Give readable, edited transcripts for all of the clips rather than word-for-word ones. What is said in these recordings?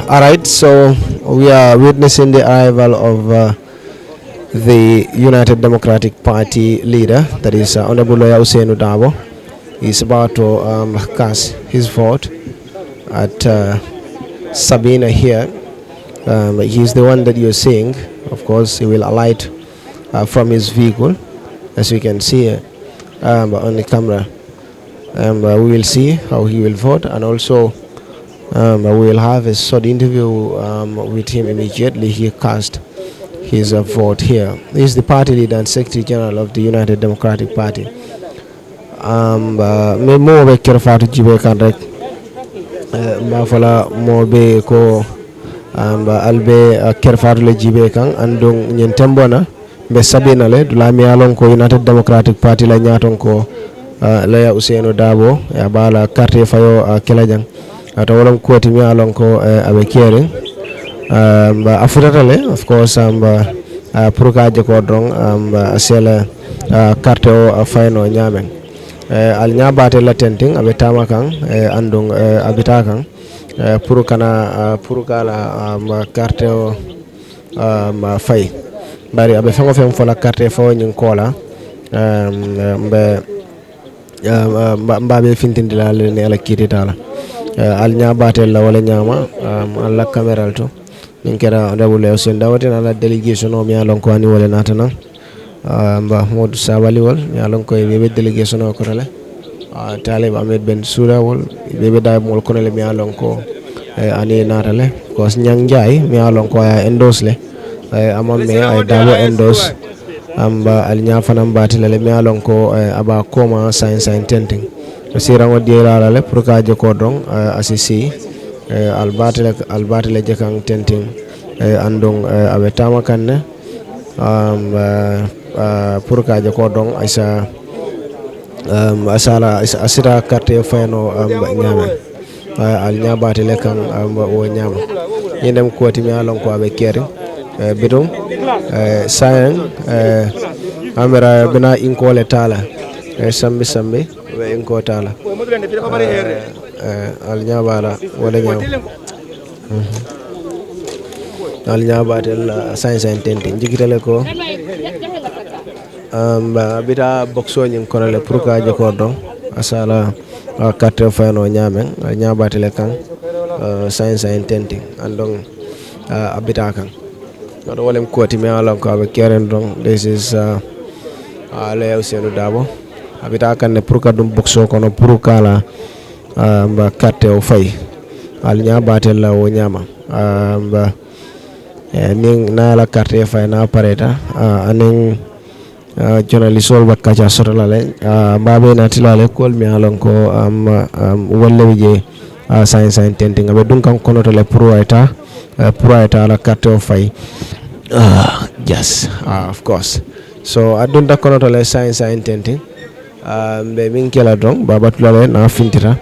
All right, so we are witnessing the arrival of the United Democratic Party leader, that is Honorable Lawyer Usainu Dabo. He's about to cast his vote at Sabina here. He's the one that you're seeing. Of course, he will alight from his vehicle, as you can see on the camera. We will see how he will vote, and also we will have a short interview with him immediately he cast his vote here. He is the party leader and Secretary General of the United Democratic Party. Me mo be kerfatu jibe kan rek ma fala mo be ko albe kerfatu le jibe kan andong nyen tembona be sabina le dula mi alon ko United Democratic Party la nyaton ko Lawyer Usainu Dabo ya bala carte fayo kelajang ata wolom koti mi alon ko abe kere afutatale of course pour ka je ko drong asela carte o fayno nyamen al nyabate la tenting abe tamakan andong abita kan pour kana pour kala carte o fay bari abe fango fem fola carte fo nyin kola mbabe fintindi la ne ala kiti tala al nyabate la wala nyama alla camera to min kera dabule o sen dawati na la delegation o mi alon ko ani wala natana mba modou sabali wol mi alon ko be delegation o ko rele talib ahmed ben soura wol be da mol ko rele mi alon ko ani natale ko nyang jay mi alon ko ya endorse le amam me ay dabo endorse amba al nyafana batile le mi alon ko aba koma science tenting sirango diela le pour ka je ko dong asisi albatile je kan tenting andong abe tama kanne pour ka je ko dong aisa asala asira carte fayno nyame al nyabatile kan o nyama yendem ko timi alon ko abe kere bidum sayen amera bina inkole tala sambi be inko tala al nyabala wala nyaw al nyabatel science intenti jigitale ko bita boxo nyin konale pour ka je ko don asala carte fano nyamen nyabatele kan science intenti andong abita kan no wolem koti me alon ko be keren don this is Lawyer Usainu Dabo abita kan ne pour ka dum boxo kono pour kala mba carte o fay al nyabatel la o nyama mba ning na la carte fay na pareta aning journalist wol bakka ja sotolale mbabe na tilale kol mi alon ko wolle je science tenting abe dun kan kono to le pour ayta la carte o fay yes of course so adun da kono to le science tenting be min kela don babatulale na fintira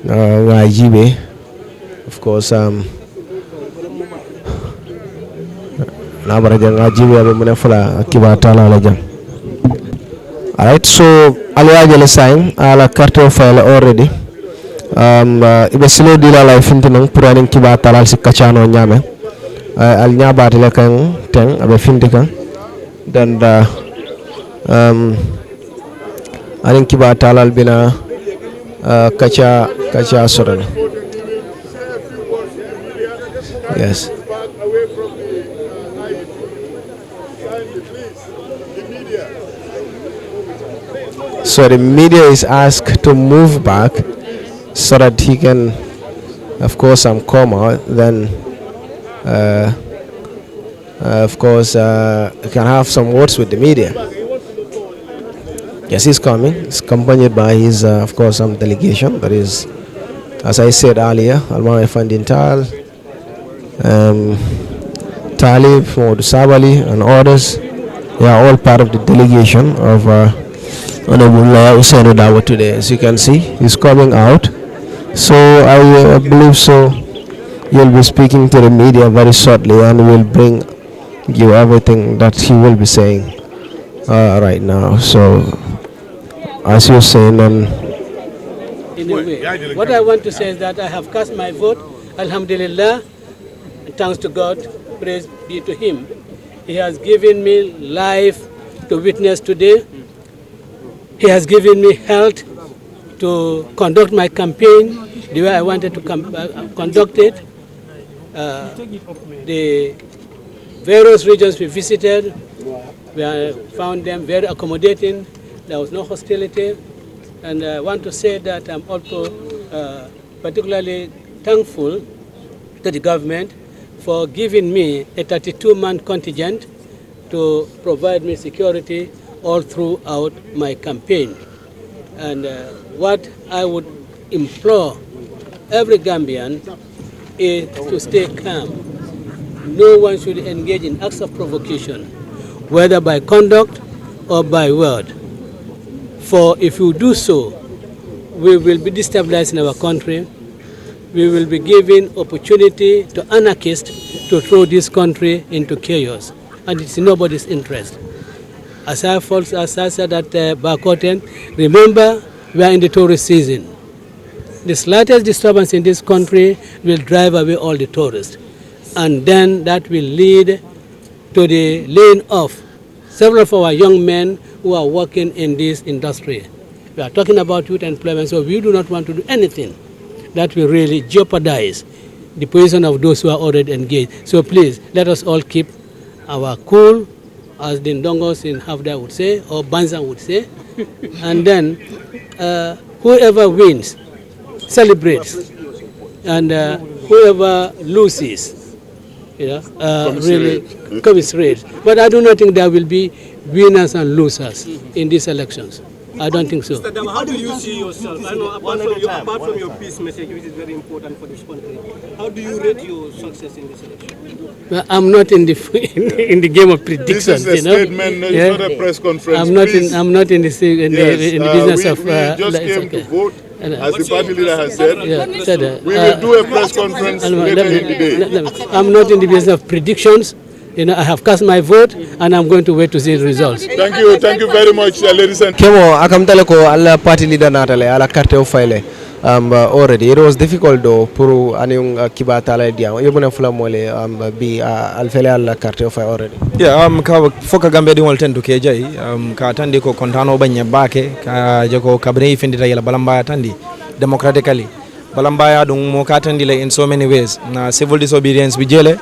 nga jibe of course na baraja nga jibe be mune fula kiba tala la jam. All right, so aliaje le sign ala carte of file already ibe silo dila la fintina pour anin kiba tala si kachano nyame al nyabati le kan ten abe fintika dan anin kiba talal bina kacha sorana. Yes. So the media is asked to move back so that he can, of course, come out. Then, of course, can have some words with the media. Yes, he's coming. He's accompanied by his, of course, some delegation. That is, as I said earlier, Almame Fandintal, um, Talib, Mahmoud Sabali, and others. They are all part of the delegation of Honorable Usainu Dawa today. As you can see, he's coming out. So I believe so. You'll be speaking to the media very shortly, and we'll bring you everything that he will be saying right now. So, as you're saying, in a way, what I want to say is that I have cast my vote. Alhamdulillah, thanks to God, praise be to Him. He has given me life to witness today. He has given me health to conduct my campaign the way I wanted to conduct it. The various regions we visited, we found them very accommodating. There was no hostility. And I want to say that I'm also particularly thankful to the government for giving me a 32-man contingent to provide me security all throughout my campaign. And what I would implore every Gambian is to stay calm. No one should engage in acts of provocation, whether by conduct or by word. For if you do so, we will be destabilizing our country. We will be giving opportunity to anarchists to throw this country into chaos, and it's in nobody's interest. As I said at Bakoten, remember we are in the tourist season. The slightest disturbance in this country will drive away all the tourists, and then that will lead to the laying off several of our young men who are working in this industry. We are talking about youth employment, so we do not want to do anything that will really jeopardize the position of those who are already engaged. So please, let us all keep our cool, as the Ndongos in Hafda would say, or Banza would say, and then whoever wins celebrates, and whoever loses, really commiserates. But I do not think there will be winners and losers in these elections. I don't think so. Mr. Dama, how do you see yourself? I know apart from your peace message, which is very important for this country, how do you rate your success in this election? Well, I'm not in the game of predictions. This is a statement, it's not a press conference. I'm not in the business we of. just came to vote, as the party leader has said. We will do a press conference later in the day. I'm not in the business of predictions. I have cast my vote, and I'm going to wait to see the results. Thank you very much, ladies and Kemo akamtale ko alla party leader natale ala carte o file. Already it was difficult though pour aniung kibata la dia yobuna fula mole bi alfele alla carte o file already. Yeah, ka foka gambe di wol tendu ke jay ka tandi ko kontano banya bake ka jako kabre findita yela balamba tandi democratically balamba dum mo ka tandi in so many ways na civil disobedience bi jele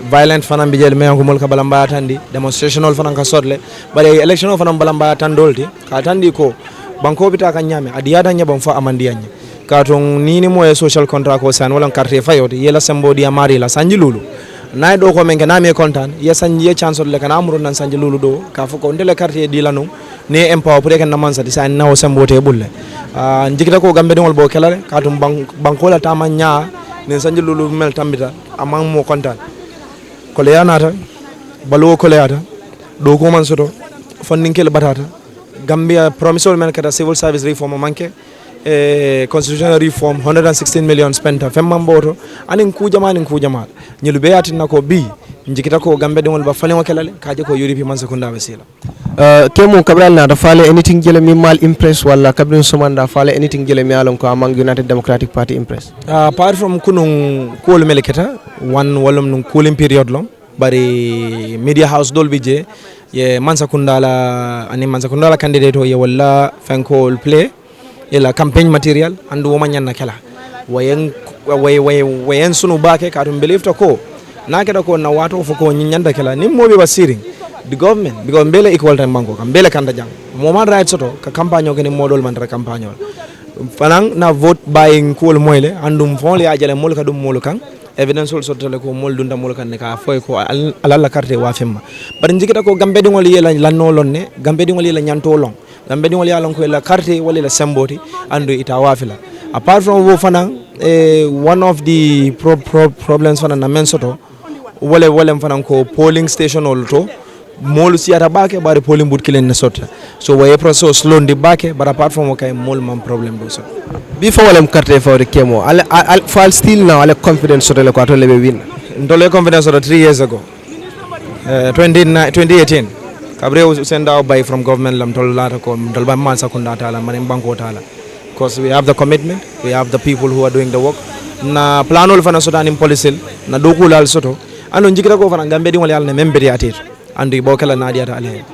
violent fanam bi jele me ko mol ka balamba tandi demonstrational fanam ka sotle bare election fanam balamba tandolti ka tandi ko banko bita kan nyame adiyata nyabon fa amandiyanya ka ton nini mo social contract ko san wala carte fayot yela sembo dia mari la sanji lulu nay do ko men kana me kontan ya sanji chance le kana amru nan sanji lulu do ka foko ndele carte di lanu ne empower pour ken naman sa di san nawo sembo te bulle njikita ko gambe dingol bo kelale ka tum banko la tama nya ne sanji lulu mel tambita amang mo kontan ko le yanata balo ko le yata do ko man soto fondinkel batata Gambia promised men kata civil service reform manke constitutional reform 116 million spent femma mboto anin kujama nyilu be yatina ko bi njikita ko gambe dingol ba falen wakelale kaje ko yuri man sekunda basila Kemo kabral na da fale anything jele mi mal impress wala kabrin sumanda fale anything jele mi alon ko among United Democratic Party impress apart from kunun kool meleketa one walum nun cooling period long bari media house dol bije ye Mansakundala candidate ye wala fankol play ila campaign material andu woma nyanna kala wayen sunu bake ka dum believe to ko na keda ko na wato fo ko nyanda kala nim mobe basiring the government because mbele equal time banko kam mbele kanda jang mo man right soto ka campagne ko ni modol man ra campagne fanan na vote buying ko moyle andum fon le ajale mol ka dum mol kan evidence also tele ko mol dunda mol kan ka foy ko alalla carte wa femma bar njikita ko gambe dingol yela lanno lonne gambe dingol yela nyanto long gambe dingol yala ko la carte wala la semboti andu ita wafila apart from wo fanan one of the problems fana na mensoto wale fana ko polling station olto molu siata bake bari polling booth kilen ne sota so waye process slow ndi bake but apart from okay mol man problem do so before walem carte for the kemo al fal still now ale confidence so le ko to lebe win ndole confidence so 3 years ago 2018 kabre send out by from government lam tol lata ko dol ba man sakunda tala manem banko tala because we have the commitment, we have the people who are doing the work. Na planol fana soto anim policy na doku lal soto. Ano njikira ko fana gambe di wali alne memberi atir. Andi bokala na diata ale.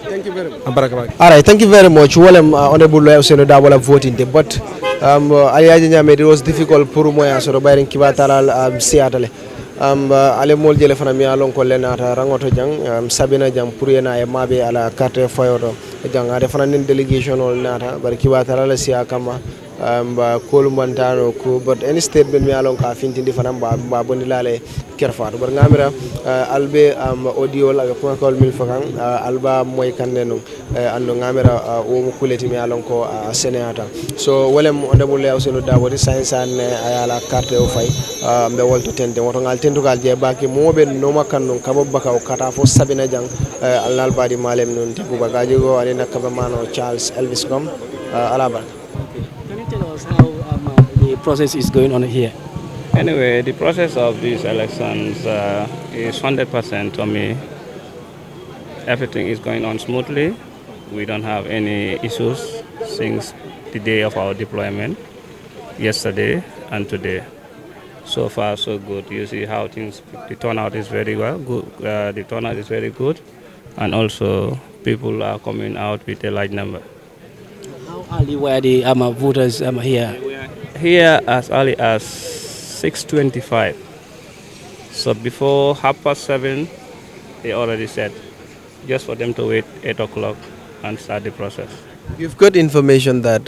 Thank you very much. All right, thank you very much. Walem honorable lawyer Ousainou Darboe voting day, but aliaji nyame it was difficult pour moi so bayrin kibatala siatale. Ale mol jele fana mi alon ko lenata rangoto jang sabina jang pour yena e mabe ala carte fayoto jang ade fana nen delegation ol nata bar kibatala la siya kama ba kolumantano ko but any statement mi alon ka fintindi fana ba bondi lale kerfato bar ngamira albe audio la ko ko mil fakan alba moy kaneno ando ngamira o mo kuleti mi alon ko senata so wolem honorable Ousainou Darboe science an ayala carte o fay be wolto tende woto ngal tendugal je baki mobe no makanno kabo baka o kata fo sabina jang alal badi malem non tibu bagaji go ani nakaba mano Charles Elvis Gom alaba. Can you tell us how the process is going on here? Anyway, the process of these elections is 100% to me. Everything is going on smoothly. We don't have any issues since the day of our deployment, yesterday and today. So far, so good. You see how things, the turnout is very well. Good. The turnout is very good, and also people are coming out with a large number. How early were the voters here? We are here as early as 6:25. So before 7:30, they already said, just for them to wait 8 o'clock and start the process. You've got information that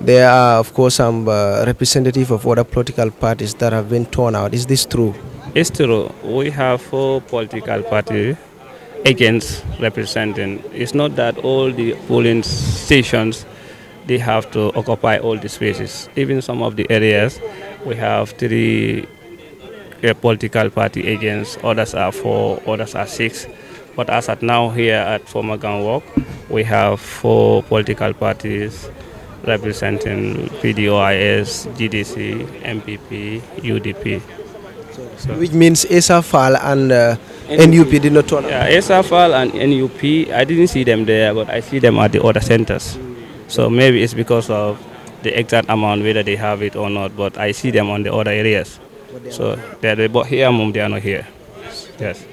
there are, of course, some representative of other political parties that have been torn out. Is this true? It's true. We have 4 political party agents representing. It's not that all the polling stations, they have to occupy all the spaces. Even some of the areas, we have 3 political party agents. Others are 4, others are 6. But as at now here at Fomagan Walk, we have 4 political parties representing PDOIS, GDC, MPP, UDP. So which means ASAFAL and NUP did not turn out? Yeah, ASAFAL and NUP, I didn't see them there, but I see them at the other centers. So maybe it's because of the exact amount, whether they have it or not, but I see them on the other areas. So they're here, they are not here. Yes.